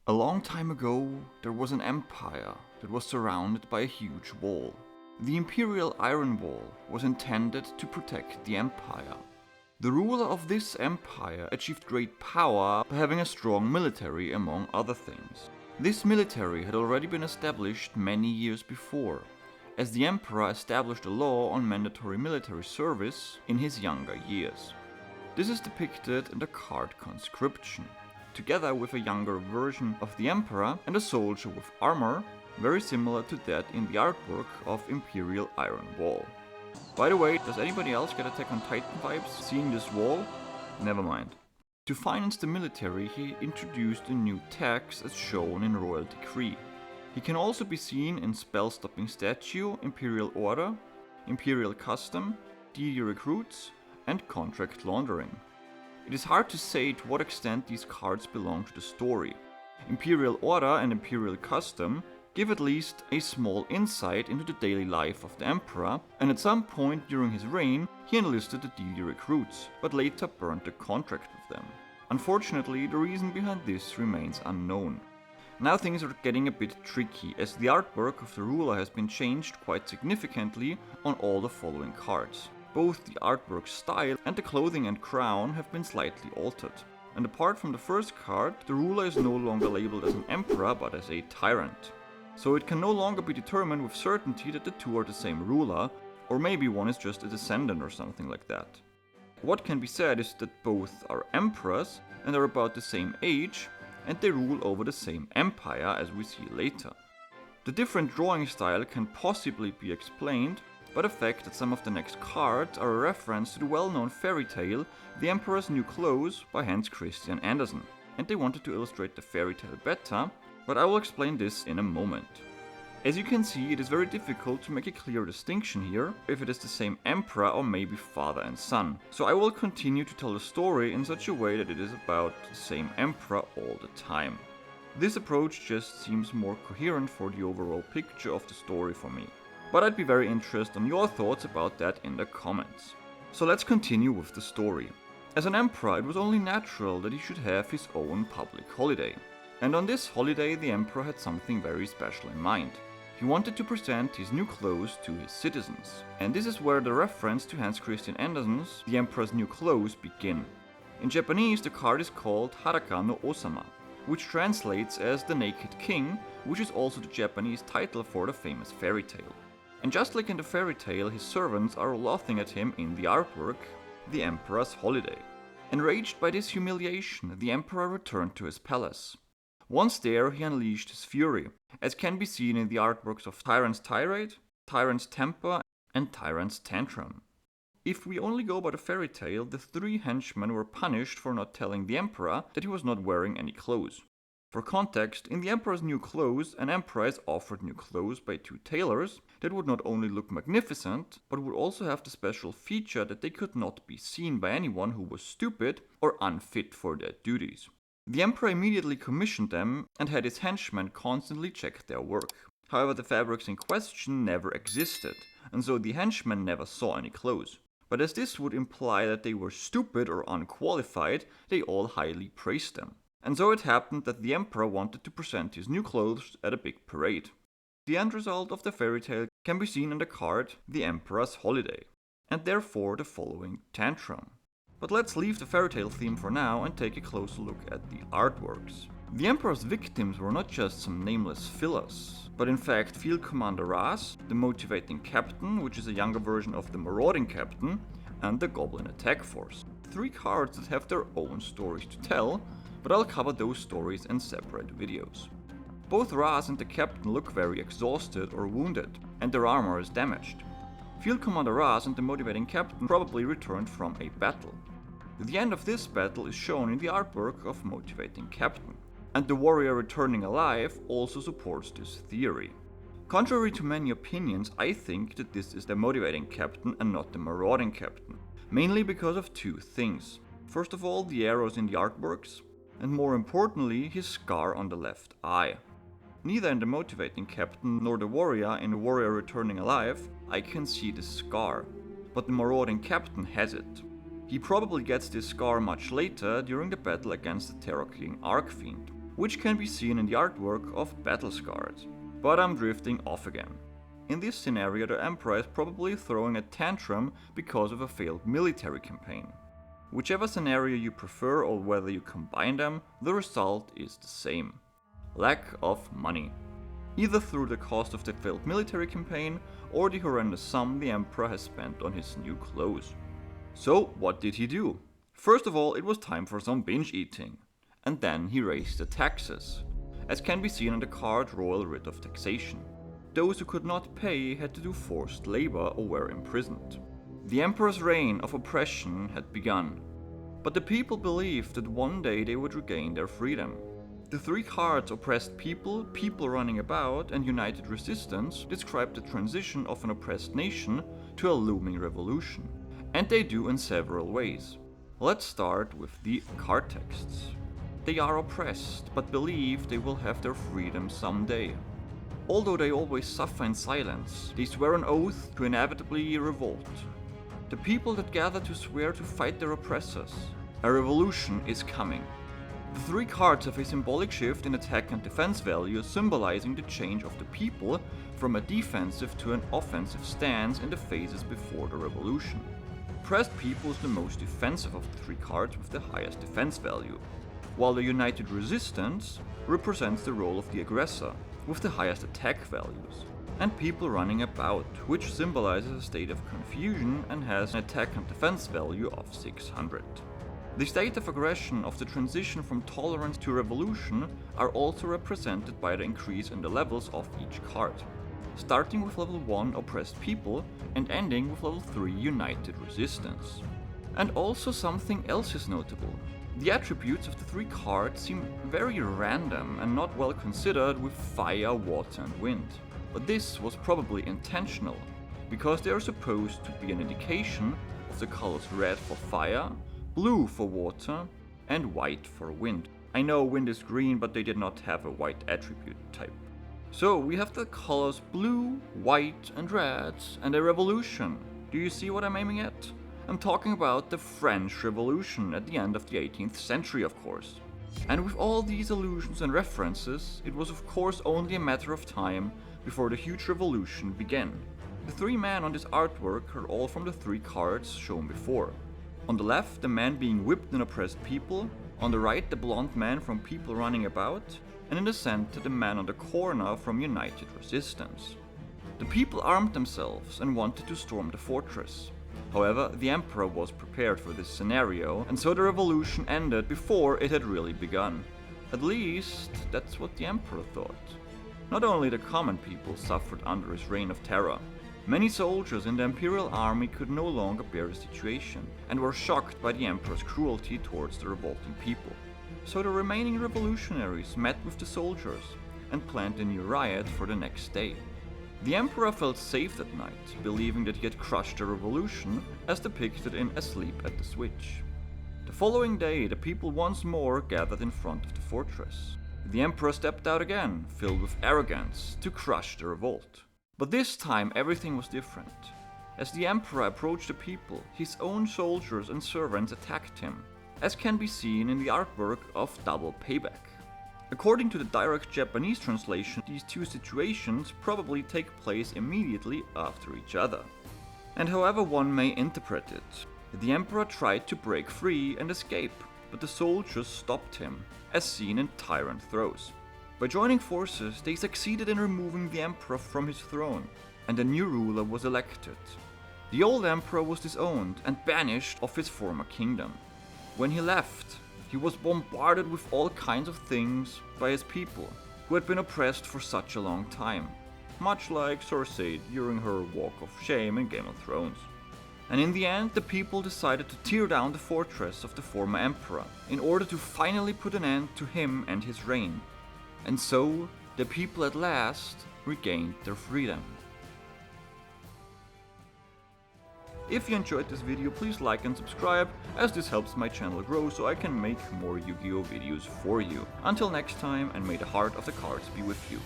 A long time ago, there was an empire that was surrounded by a huge wall. The Imperial Iron Wall was intended to protect the empire. The ruler of this empire achieved great power by having a strong military, among other things. This military had already been established many years before, as the emperor established a law on mandatory military service in his younger years. This is depicted in the card Conscription, together with a younger version of the emperor and a soldier with armor, very similar to that in the artwork of Imperial Iron Wall. By the way, does anybody else get Attack on Titan vibes seeing this wall? Never mind. To finance the military, he introduced a new tax as shown in Royal Decree. He can also be seen in Spell Stopping Statue, Imperial Order, Imperial Custom, DD Recruits, and Contract Laundering. It is hard to say to what extent these cards belong to the story. Imperial Order and Imperial Custom give at least a small insight into the daily life of the Emperor, and at some point during his reign he enlisted the DD Recruits, but later burned the contract with them. Unfortunately, the reason behind this remains unknown. Now things are getting a bit tricky, as the artwork of the ruler has been changed quite significantly on all the following cards. Both the artwork style and the clothing and crown have been slightly altered. And apart from the first card, the ruler is no longer labeled as an emperor but as a tyrant. So it can no longer be determined with certainty that the two are the same ruler, or maybe one is just a descendant or something like that. What can be said is that both are emperors and are about the same age, and they rule over the same empire, as we see later. The different drawing style can possibly be explained by the fact that some of the next cards are a reference to the well-known fairy tale The Emperor's New Clothes by Hans Christian Andersen, and they wanted to illustrate the fairy tale better, but I will explain this in a moment. As you can see, it is very difficult to make a clear distinction here, if it is the same emperor or maybe father and son. So I will continue to tell the story in such a way that it is about the same emperor all the time. This approach just seems more coherent for the overall picture of the story for me. But I'd be very interested in your thoughts about that in the comments. So let's continue with the story. As an emperor, it was only natural that he should have his own public holiday. And on this holiday, the emperor had something very special in mind. He wanted to present his new clothes to his citizens. And this is where the reference to Hans Christian Andersen's The Emperor's New Clothes begin. In Japanese, the card is called Haraka no Osama, which translates as the Naked King, which is also the Japanese title for the famous fairy tale. And just like in the fairy tale, his servants are laughing at him in the artwork, The Emperor's Holiday. Enraged by this humiliation, the emperor returned to his palace. Once there, he unleashed his fury, as can be seen in the artworks of Tyrant's Tirade, Tyrant's Temper, and Tyrant's Tantrum. If we only go by the fairy tale, the three henchmen were punished for not telling the emperor that he was not wearing any clothes. For context, in The Emperor's New Clothes, an emperor is offered new clothes by two tailors that would not only look magnificent, but would also have the special feature that they could not be seen by anyone who was stupid or unfit for their duties. The emperor immediately commissioned them and had his henchmen constantly check their work. However, the fabrics in question never existed, and so the henchmen never saw any clothes. But as this would imply that they were stupid or unqualified, they all highly praised them. And so it happened that the emperor wanted to present his new clothes at a big parade. The end result of the fairy tale can be seen in the card The Emperor's Holiday, and therefore the following tantrum. But let's leave the fairy tale theme for now and take a closer look at the artworks. The Emperor's victims were not just some nameless fillers, but in fact Field Commander Raz, the Motivating Captain, which is a younger version of the Marauding Captain, and the Goblin Attack Force. Three cards that have their own stories to tell, but I'll cover those stories in separate videos. Both Raz and the Captain look very exhausted or wounded, and their armor is damaged. Field Commander Raz and the Motivating Captain probably returned from a battle. The end of this battle is shown in the artwork of Motivating Captain, and the warrior returning alive also supports this theory. Contrary to many opinions, I think that this is the Motivating Captain and not the Marauding Captain, mainly because of two things. First of all, the arrows in the artworks, and more importantly, his scar on the left eye. Neither in the Motivating Captain nor the warrior in Warrior Returning Alive I can see this scar, but the Marauding Captain has it. He probably gets this scar much later during the battle against the Terror King Archfiend. which can be seen in the artwork of Battle Scarred. But I'm drifting off again. In this scenario, the Emperor is probably throwing a tantrum because of a failed military campaign. Whichever scenario you prefer or whether you combine them, the result is the same. Lack of money. Either through the cost of the failed military campaign or the horrendous sum the Emperor has spent on his new clothes. So what did he do? First of all, it was time for some binge eating. And then he raised the taxes, as can be seen on the card Royal Writ of Taxation. Those who could not pay had to do forced labor or were imprisoned. The Emperor's reign of oppression had begun, but the people believed that one day they would regain their freedom. The three cards Oppressed People, People Running About, and United Resistance describe the transition of an oppressed nation to a looming revolution, and they do in several ways. Let's start with the card texts. They are oppressed, but believe they will have their freedom someday. Although they always suffer in silence, they swear an oath to inevitably revolt. The people that gather to swear to fight their oppressors. A revolution is coming. The three cards have a symbolic shift in attack and defense value, symbolizing the change of the people from a defensive to an offensive stance in the phases before the revolution. Oppressed People is the most defensive of the three cards with the highest defense value, while the United Resistance represents the role of the aggressor with the highest attack values, and People Running About, which symbolizes a state of confusion and has an attack and defense value of 600. The state of aggression of the transition from tolerance to revolution are also represented by the increase in the levels of each card, starting with level 1 Oppressed People and ending with level 3 United Resistance. And also something else is notable. The attributes of the three cards seem very random and not well considered with fire, water and wind. But this was probably intentional, because they are supposed to be an indication of the colors red for fire, blue for water, and white for wind. I know wind is green, but they did not have a white attribute type. So we have the colors blue, white, and red, and a revolution. Do you see what I'm aiming at? I'm talking about the French Revolution at the end of the 18th century, of course. And with all these allusions and references, it was of course only a matter of time before the huge revolution began. The three men on this artwork are all from the three cards shown before. On the left, the man being whipped in Oppressed People, on the right the blonde man from People Running About, and in the center the man on the corner from United Resistance. The people armed themselves and wanted to storm the fortress. However, the Emperor was prepared for this scenario, and so the revolution ended before it had really begun. At least, that's what the Emperor thought. Not only the common people suffered under his reign of terror. Many soldiers in the Imperial Army could no longer bear the situation, and were shocked by the Emperor's cruelty towards the revolting people. So the remaining revolutionaries met with the soldiers, and planned a new riot for the next day. The Emperor felt safe that night, believing that he had crushed the revolution, as depicted in Asleep at the Switch. The following day, the people once more gathered in front of the fortress. The Emperor stepped out again, filled with arrogance, to crush the revolt. But this time everything was different. As the Emperor approached the people, his own soldiers and servants attacked him, as can be seen in the artwork of Double Payback. According to the direct Japanese translation, these two situations probably take place immediately after each other. And however one may interpret it, the Emperor tried to break free and escape, but the soldiers stopped him, as seen in Tyrant Throws. By joining forces, they succeeded in removing the Emperor from his throne, and a new ruler was elected. The old Emperor was disowned and banished of his former kingdom. When he left, he was bombarded with all kinds of things by his people, who had been oppressed for such a long time, much like Cersei during her walk of shame in Game of Thrones. And in the end, the people decided to tear down the fortress of the former emperor, in order to finally put an end to him and his reign. And so, the people at last regained their freedom. If you enjoyed this video, please like and subscribe, as this helps my channel grow so I can make more Yu-Gi-Oh videos for you. Until next time, and may the heart of the cards be with you.